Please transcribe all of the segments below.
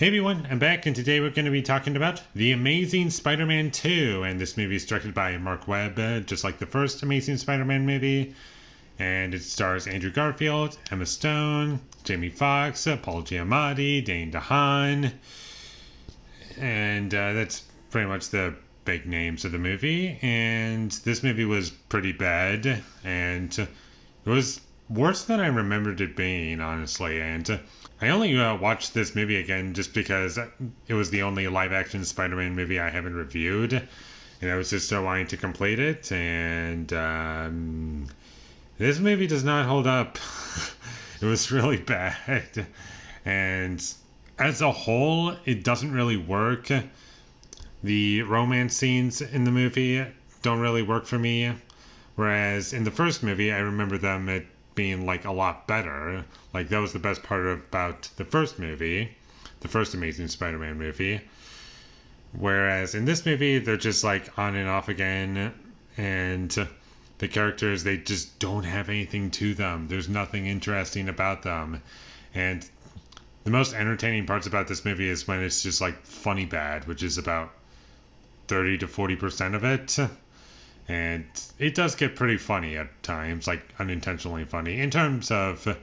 Hey everyone, I'm back, and today we're going to be talking about The Amazing Spider-Man 2, and this movie is directed by Mark Webb, just like the first Amazing Spider-Man movie, and it stars Andrew Garfield, Emma Stone, Jamie Foxx, Paul Giamatti, Dane DeHaan, and that's pretty much the big names of the movie. And this movie was pretty bad, and it was worse than I remembered it being, honestly. And I only watched this movie again just because it was the only live-action Spider-Man movie I haven't reviewed, and I was just wanting to complete it. And this movie does not hold up. It was really bad, and as a whole, it doesn't really work. The romance scenes in the movie don't really work for me, whereas in the first movie, I remember them being like a lot better. Like, that was the best part about the first movie, the first Amazing Spider-Man movie. Whereas in this movie, they're just like on and off again, and the characters, they just don't have anything to them. There's nothing interesting about them. And the most entertaining parts about this movie is when it's just like funny bad, which is about 30 to 40% of it. And it does get pretty funny at times, like unintentionally funny. In terms of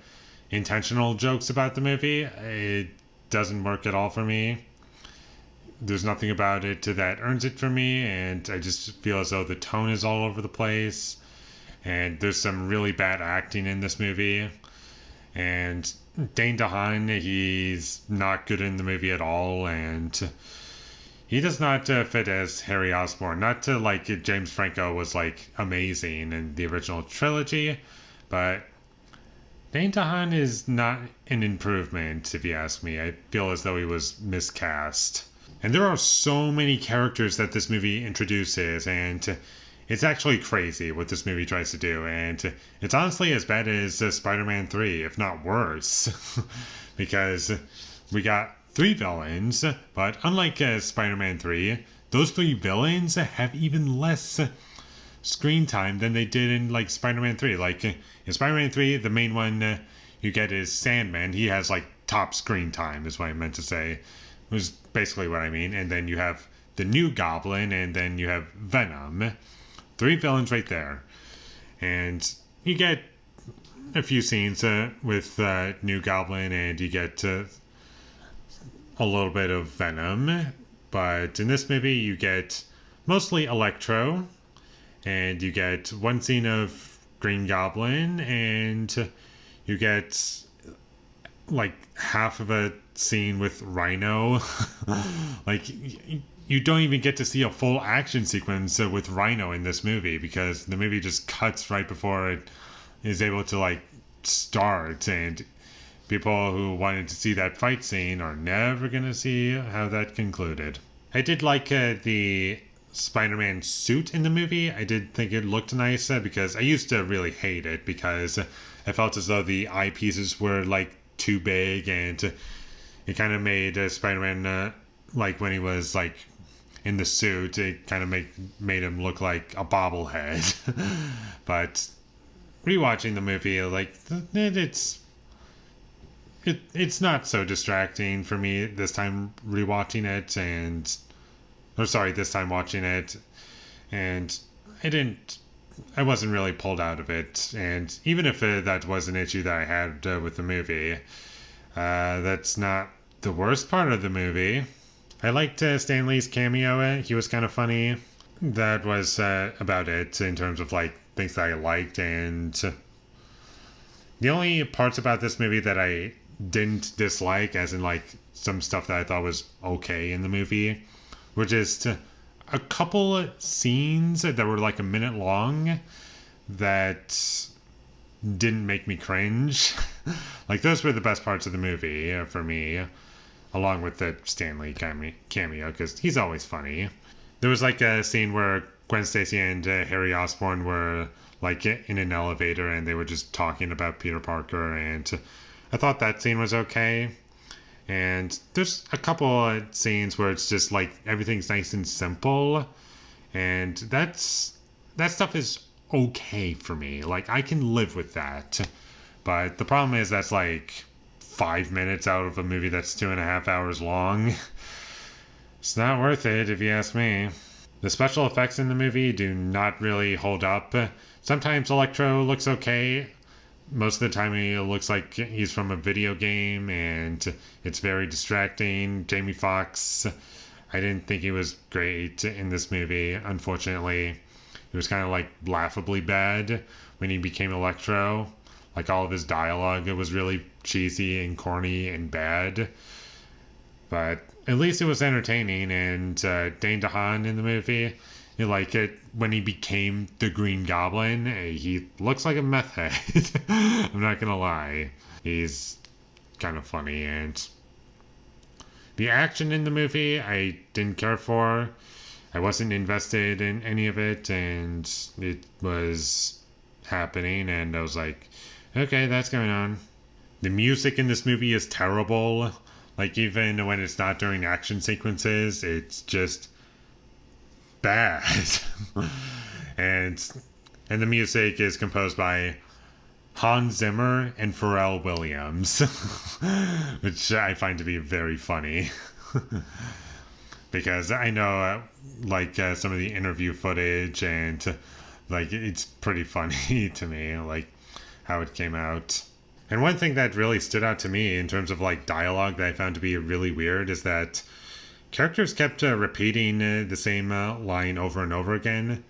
intentional jokes about the movie, it doesn't work at all for me. There's nothing about it that earns it for me, and I just feel as though the tone is all over the place. And there's some really bad acting in this movie. And Dane DeHaan, he's not good in the movie at all, and he does not fit as Harry Osborn. Not to like James Franco was like amazing in the original trilogy, but Dane DeHaan is not an improvement, if you ask me. I feel as though he was miscast. And there are so many characters that this movie introduces, and it's actually crazy what this movie tries to do. And it's honestly as bad as Spider-Man 3, if not worse. Because we got 3 villains, but unlike Spider-Man 3, those 3 villains have even less screen time than they did in like Spider-Man 3. Like in Spider-Man 3, the main one you get is Sandman. He has like top screen time, is what I meant to say. It was basically what I mean. And then you have the new Goblin, and then you have Venom. 3 villains right there. And you get a few scenes with new Goblin, and you get a little bit of Venom. But in this movie, you get mostly Electro, and you get one scene of Green Goblin, and you get like half of a scene with Rhino. Like, you don't even get to see a full action sequence with Rhino in this movie, because the movie just cuts right before it is able to like start, and people who wanted to see that fight scene are never going to see how that concluded. I did like the Spider-Man suit in the movie. I did think it looked nice because I used to really hate it because I felt as though the eyepieces were like too big, and it kind of made Spider-Man like when he was like in the suit, it kind of made him look like a bobblehead. But rewatching the movie, like it's not so distracting for me this time rewatching it, this time watching it, and I wasn't really pulled out of it. And even if that was an issue that I had with the movie, that's not the worst part of the movie. I liked Stan Lee's cameo. He was kind of funny. That was about it in terms of like things that I liked. And the only parts about this movie that I didn't dislike, as in like some stuff that I thought was okay in the movie, were just a couple scenes that were like a minute long that didn't make me cringe. Like, those were the best parts of the movie for me, along with the Stan Lee cameo, because he's always funny. There was like a scene where Gwen Stacy and Harry Osborn were like in an elevator, and they were just talking about Peter Parker, and I thought that scene was okay. And there's a couple scenes where it's just like everything's nice and simple, and that stuff is okay for me. Like, I can live with that. But the problem is that's like 5 minutes out of a movie that's 2.5 hours long. It's not worth it, if you ask me. The special effects in the movie do not really hold up. Sometimes Electro looks okay. Most of the time he looks like he's from a video game, and it's very distracting. Jamie Foxx, I didn't think he was great in this movie, unfortunately. He was kind of like laughably bad when he became Electro. Like all of his dialogue, it was really cheesy and corny and bad. But at least it was entertaining, and Dane DeHaan in the movie, you like it when he became the Green Goblin. He looks like a meth head. I'm not gonna lie. He's kind of funny, and the action in the movie I didn't care for. I wasn't invested in any of it, and it was happening, and I was like, okay, that's going on. The music in this movie is terrible. Like, even when it's not during action sequences, it's just bad. and the music is composed by Hans Zimmer and Pharrell Williams, which I find to be very funny. Because I know, some of the interview footage, and, it's pretty funny to me, how it came out. And one thing that really stood out to me in terms of, dialogue that I found to be really weird is that characters kept repeating the same line over and over again.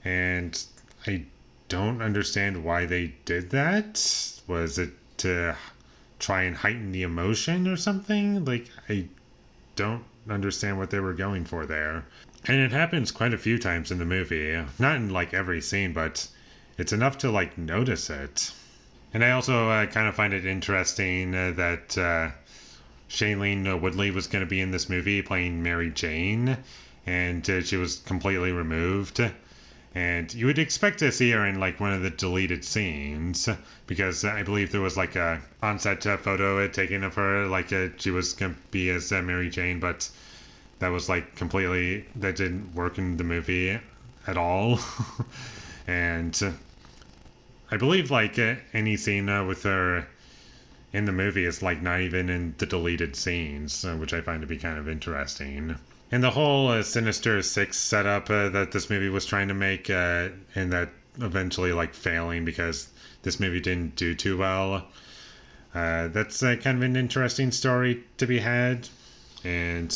And I don't understand why they did that. Was it to try and heighten the emotion or something? I don't understand what they were going for there. And it happens quite a few times in the movie. Not in, every scene, but it's enough to, notice it. And I also kind of find it interesting that Shailene Woodley was going to be in this movie playing Mary Jane, and she was completely removed. And you would expect to see her in one of the deleted scenes, because I believe there was a on-set photo taken of her, she was going to be as Mary Jane, but that was completely, that didn't work in the movie at all. And I believe any scene with her in the movie is not even in the deleted scenes, which I find to be kind of interesting. And the whole Sinister Six setup that this movie was trying to make, and that eventually failing because this movie didn't do too well. That's kind of an interesting story to be had, and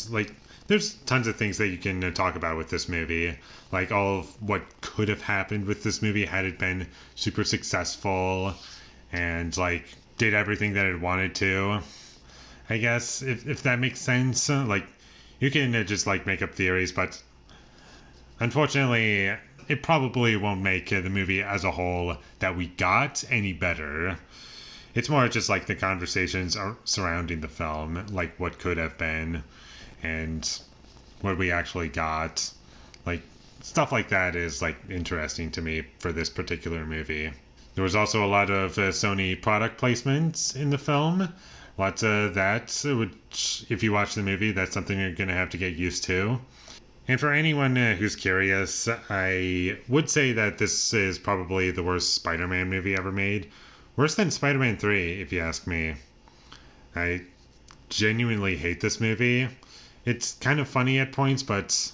there's tons of things that you can talk about with this movie. All of what could have happened with this movie had it been super successful and, did everything that it wanted to. I guess, if that makes sense. You can just, make up theories, but unfortunately, it probably won't make the movie as a whole that we got any better. It's more just, the conversations surrounding the film, what could have been and what we actually got. Stuff like that is interesting to me for this particular movie. There was also a lot of Sony product placements in the film. Lots of that, which if you watch the movie, that's something you're going to have to get used to. And for anyone who's curious, I would say that this is probably the worst Spider-Man movie ever made. Worse than Spider-Man 3, if you ask me. I genuinely hate this movie. It's kind of funny at points, but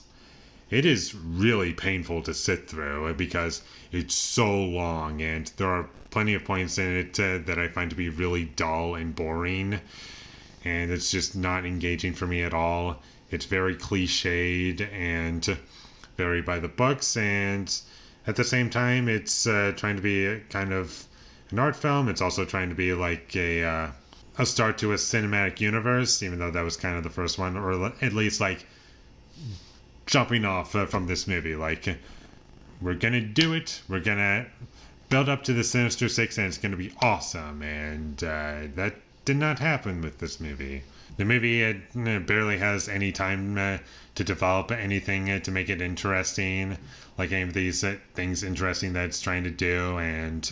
it is really painful to sit through because it's so long, and there are plenty of points in it that I find to be really dull and boring, and it's just not engaging for me at all. It's very cliched and very by the books, and at the same time it's trying to be a kind of an art film. It's also trying to be a start to a cinematic universe, even though that was kind of the first one, or at least jumping off from this movie. We're gonna do it, we're gonna build up to the Sinister Six, and it's gonna be awesome, and that did not happen with this movie. The movie barely has any time to develop anything to make it interesting, any of these things interesting that it's trying to do, and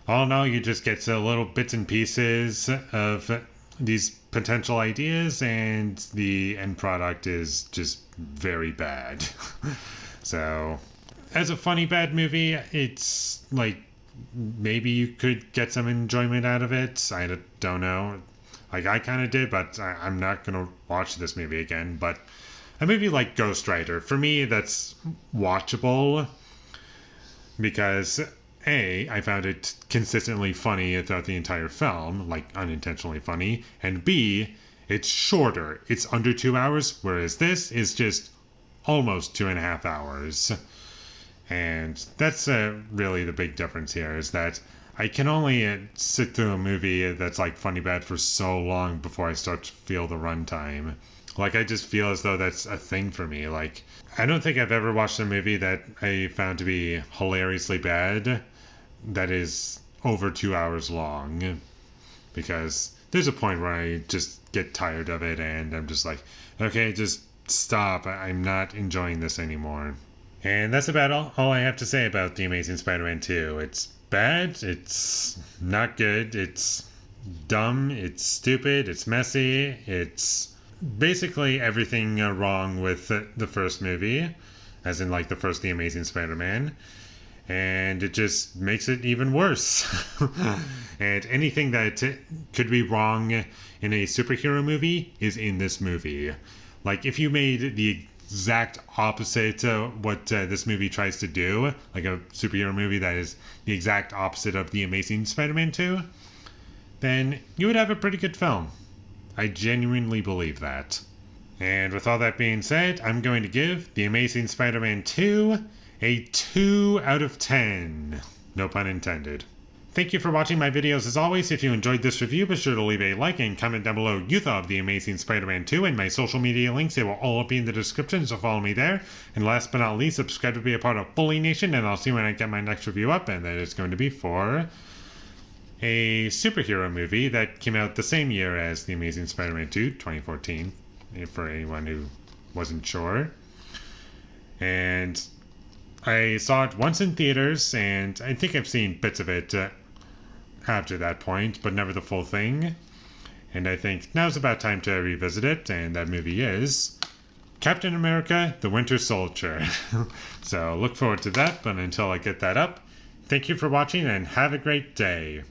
all in all, you just get little bits and pieces of these potential ideas, and the end product is just very bad. So, as a funny bad movie, it's maybe you could get some enjoyment out of it. I don't know. Like, I kind of did, but I'm not going to watch this movie again. But a movie like Ghost Rider, for me, that's watchable because I found it consistently funny throughout the entire film, like unintentionally funny, and B, it's shorter. It's under 2 hours, whereas this is just almost 2.5 hours. And that's really the big difference here, is that I can only sit through a movie that's like funny bad for so long before I start to feel the runtime. Like, I just feel as though that's a thing for me. Like, I don't think I've ever watched a movie that I found to be hilariously bad that is over 2 hours long. Because there's a point where I just get tired of it and I'm just like, okay, just stop. I'm not enjoying this anymore. And that's about all I have to say about The Amazing Spider-Man 2. It's bad, it's not good, it's dumb, it's stupid, it's messy, it's basically everything wrong with the first movie, as in like the first The Amazing Spider-Man, and it just makes it even worse. And anything that could be wrong in a superhero movie is in this movie. Like, if you made the exact opposite what this movie tries to do, like a superhero movie that is the exact opposite of The Amazing Spider-Man 2, then you would have a pretty good film. I genuinely believe that. And with all that being said, I'm going to give The Amazing Spider-Man 2 a 2 out of 10. No pun intended. Thank you for watching my videos as always. If you enjoyed this review, be sure to leave a like and comment down below you thought of The Amazing Spider-Man 2 and my social media links. They will all be in the description, so follow me there. And last but not least, subscribe to be a part of Foley Nation, and I'll see you when I get my next review up, and that is going to be for a superhero movie that came out the same year as The Amazing Spider-Man 2, 2014, for anyone who wasn't sure. And I saw it once in theaters, and I think I've seen bits of it after that point, but never the full thing. And I think now's about time to revisit it, and that movie is Captain America: The Winter Soldier. So look forward to that, but until I get that up, thank you for watching and have a great day.